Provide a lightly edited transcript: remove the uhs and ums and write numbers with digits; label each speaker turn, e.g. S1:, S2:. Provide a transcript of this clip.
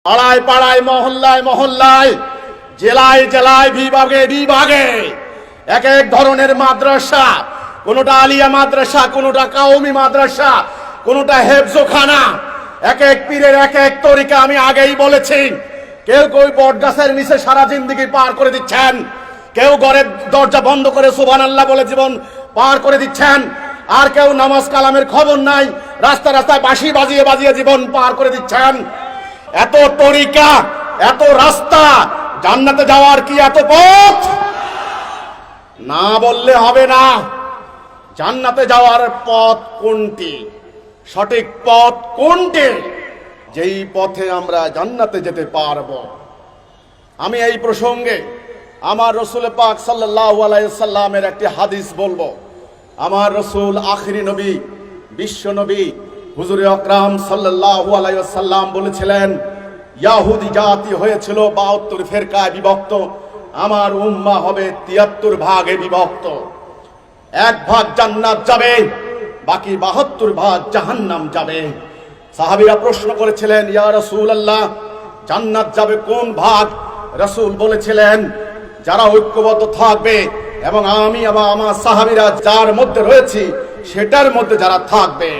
S1: পাড়ায় পাড়ায়, মহল্লায় মহল্লায়, জেলায় জেলায়, বিভাগে বিভাগে এক এক ধরনের মাদ্রাসা, কোনোটা আলিয়া মাদ্রাসা, কোনোটা কাওমি মাদ্রাসা, কোনোটা হেফজোখানা, এক এক পীরের এক এক তরিকা। আমি আগেই বলেছি, কেউ কেউ বটগাছের নিচে সারা জিন্দেগি পার করে দিচ্ছেন, কেউ ঘরের দরজা বন্ধ করে সুবহানাল্লাহ বলে জীবন পার করে দিচ্ছেন, আর কেউ নামাজ কালামের খবর নাই, রাস্তা রাস্তায় বাঁশি বাজিয়ে বাজিয়ে জীবন পার করে দিচ্ছেন। এত তরিকা, এত রাস্তা, জান্নাতে যাওয়ার কি এত পথ? না বললে হবে না। জান্নাতে যাওয়ার পথ কোনটি, সঠিক পথ কোনটি, যেই পথে আমরা জান্নাতে যেতে পারব? আমি এই প্রসঙ্গে আমার রসুল পাক সাল্লাল্লাহু আলাইহি সাল্লামের একটি হাদিস বলবো। আমার রসুল আখিরি নবী, বিশ্ব নবী হুজুরে আকরাম সাল্লাল্লাহু আলাইহি সাল্লাম বলেছিলেন, ইয়াহুদি জাতি হয়েছিল 72 ফেরকায় বিভক্ত, আমার উম্মাহ হবে 73 ভাগে বিভক্ত। এক ভাগ জান্নাত যাবে, বাকি 72 ভাগ জাহান্নাম যাবে। সাহাবীরা প্রশ্ন করেছিলেন, ইয়া রাসূলুল্লাহ, জান্নাত যাবে কোন ভাগ? রাসূল বলেছিলেন, যারা ঐক্যবদ্ধ থাকবে এবং আমি এবং আমার সাহাবীরা যার মধ্যে রয়েছি সেটার মধ্যে যারা থাকবে।